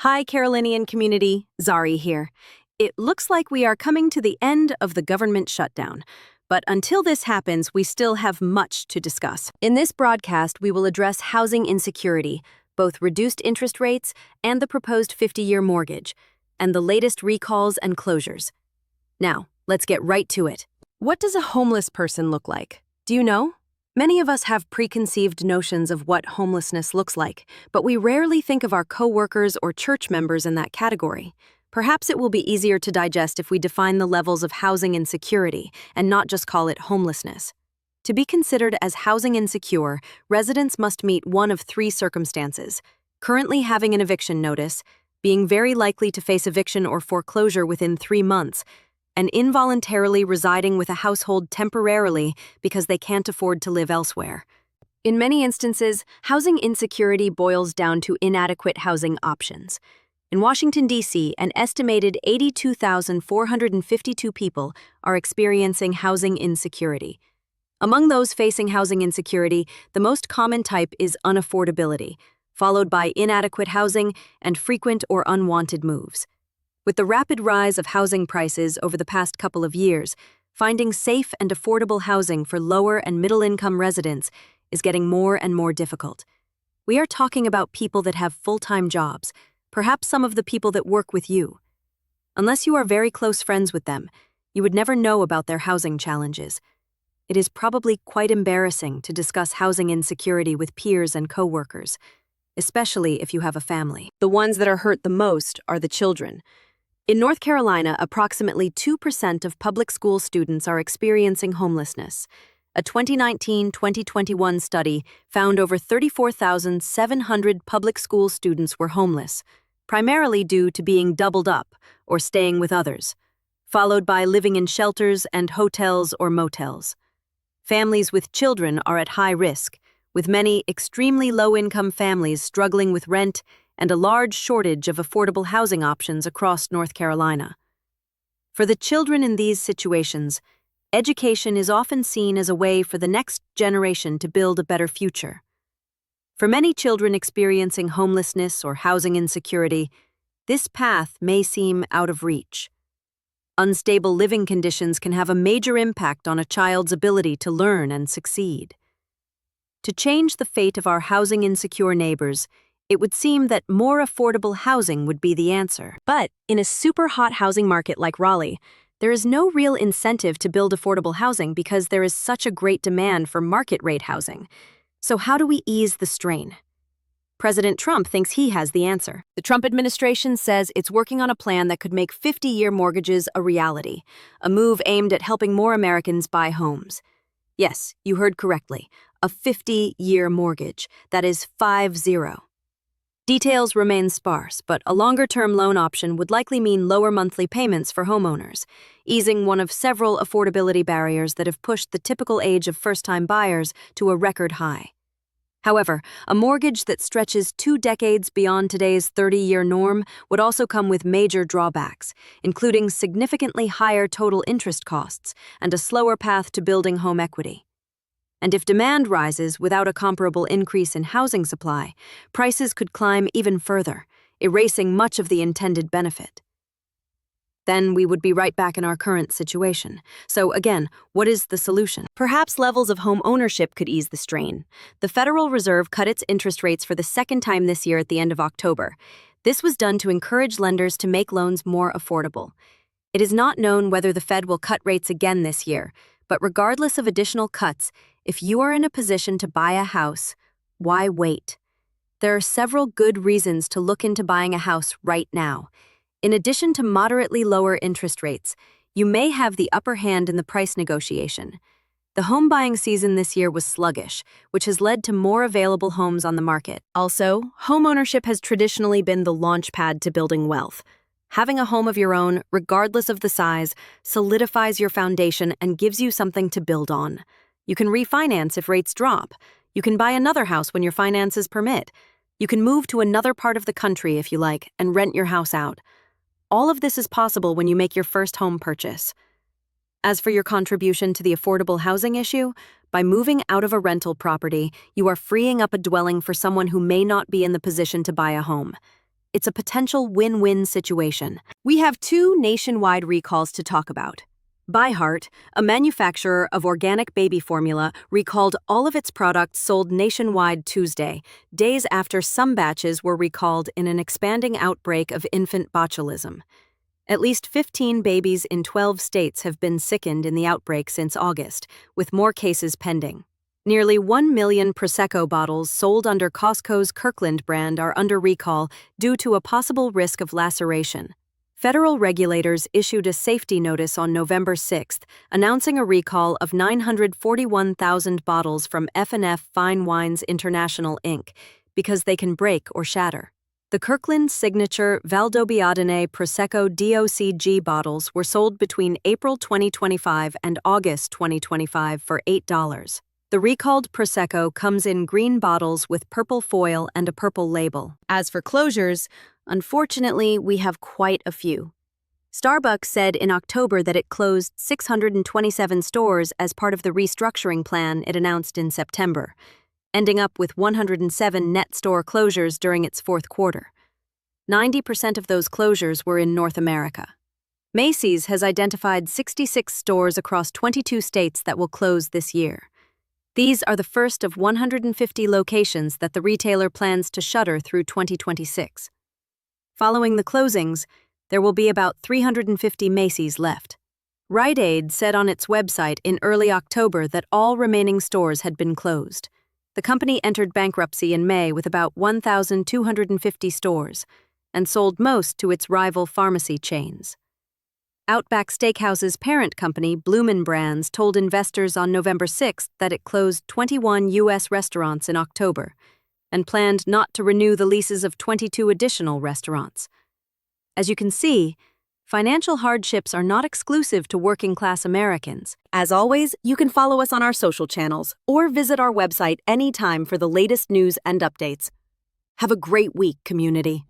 Hi, Carolinian community. Zari here. It looks like we are coming to the end of the government shutdown. But until this happens, we still have much to discuss. In this broadcast, we will address housing insecurity, both reduced interest rates and the proposed 50-year mortgage, and the latest recalls and closures. Now, let's get right to it. What does a homeless person look like? Do you know? Many of us have preconceived notions of what homelessness looks like, but we rarely think of our coworkers or church members in that category. Perhaps it will be easier to digest if we define the levels of housing insecurity and not just call it homelessness. To be considered as housing insecure, residents must meet one of three circumstances: currently having an eviction notice, being very likely to face eviction or foreclosure within 3 months, and involuntarily residing with a household temporarily because they can't afford to live elsewhere. In many instances, housing insecurity boils down to inadequate housing options. In Washington, D.C., an estimated 82,452 people are experiencing housing insecurity. Among those facing housing insecurity, the most common type is unaffordability, followed by inadequate housing and frequent or unwanted moves. With the rapid rise of housing prices over the past couple of years, finding safe and affordable housing for lower and middle-income residents is getting more and more difficult. We are talking about people that have full-time jobs, perhaps some of the people that work with you. Unless you are very close friends with them, you would never know about their housing challenges. It is probably quite embarrassing to discuss housing insecurity with peers and coworkers, especially if you have a family. The ones that are hurt the most are the children. In North Carolina, approximately 2% of public school students are experiencing homelessness. A 2019-2021 study found over 34,700 public school students were homeless, primarily due to being doubled up or staying with others, followed by living in shelters and hotels or motels. Families with children are at high risk, with many extremely low-income families struggling with rent and a large shortage of affordable housing options across North Carolina. For the children in these situations, education is often seen as a way for the next generation to build a better future. For many children experiencing homelessness or housing insecurity, this path may seem out of reach. Unstable living conditions can have a major impact on a child's ability to learn and succeed. To change the fate of our housing insecure neighbors, it would seem that more affordable housing would be the answer. But in a super hot housing market like Raleigh, there is no real incentive to build affordable housing because there is such a great demand for market-rate housing. So how do we ease the strain? President Trump thinks he has the answer. The Trump administration says it's working on a plan that could make 50-year mortgages a reality, a move aimed at helping more Americans buy homes. Yes, you heard correctly, a 50-year mortgage, that is 50. Details remain sparse, but a longer-term loan option would likely mean lower monthly payments for homeowners, easing one of several affordability barriers that have pushed the typical age of first-time buyers to a record high. However, a mortgage that stretches 2 decades beyond today's 30-year norm would also come with major drawbacks, including significantly higher total interest costs and a slower path to building home equity. And if demand rises without a comparable increase in housing supply, prices could climb even further, erasing much of the intended benefit. Then we would be right back in our current situation. So again, what is the solution? Perhaps levels of home ownership could ease the strain. The Federal Reserve cut its interest rates for the second time this year at the end of October. This was done to encourage lenders to make loans more affordable. It is not known whether the Fed will cut rates again this year, but regardless of additional cuts, if you are in a position to buy a house, why wait? There are several good reasons to look into buying a house right now. In addition to moderately lower interest rates, you may have the upper hand in the price negotiation. The home buying season this year was sluggish, which has led to more available homes on the market. Also, homeownership has traditionally been the launch pad to building wealth. Having a home of your own, regardless of the size, solidifies your foundation and gives you something to build on. You can refinance if rates drop. You can buy another house when your finances permit. You can move to another part of the country if you like and rent your house out. All of this is possible when you make your first home purchase. As for your contribution to the affordable housing issue, by moving out of a rental property, you are freeing up a dwelling for someone who may not be in the position to buy a home. It's a potential win-win situation. We have two nationwide recalls to talk about. ByHeart, a manufacturer of organic baby formula, recalled all of its products sold nationwide Tuesday, days after some batches were recalled in an expanding outbreak of infant botulism. At least 15 babies in 12 states have been sickened in the outbreak since August, with more cases pending. Nearly 1 million Prosecco bottles sold under Costco's Kirkland brand are under recall due to a possible risk of laceration. Federal regulators issued a safety notice on November 6, announcing a recall of 941,000 bottles from F&F Fine Wines International Inc. because they can break or shatter. The Kirkland Signature Valdobbiadene Prosecco DOCG bottles were sold between April 2025 and August 2025 for $8. The recalled Prosecco comes in green bottles with purple foil and a purple label. As for closures, unfortunately, we have quite a few. Starbucks said in October that it closed 627 stores as part of the restructuring plan it announced in September, ending up with 107 net store closures during its fourth quarter. 90% of those closures were in North America. Macy's has identified 66 stores across 22 states that will close this year. These are the first of 150 locations that the retailer plans to shutter through 2026. Following the closings, there will be about 350 Macy's left. Rite Aid said on its website in early October that all remaining stores had been closed. The company entered bankruptcy in May with about 1,250 stores and sold most to its rival pharmacy chains. Outback Steakhouse's parent company, Bloomin' Brands, told investors on November 6 that it closed 21 U.S. restaurants in October and planned not to renew the leases of 22 additional restaurants. As you can see, financial hardships are not exclusive to working-class Americans. As always, you can follow us on our social channels or visit our website anytime for the latest news and updates. Have a great week, community.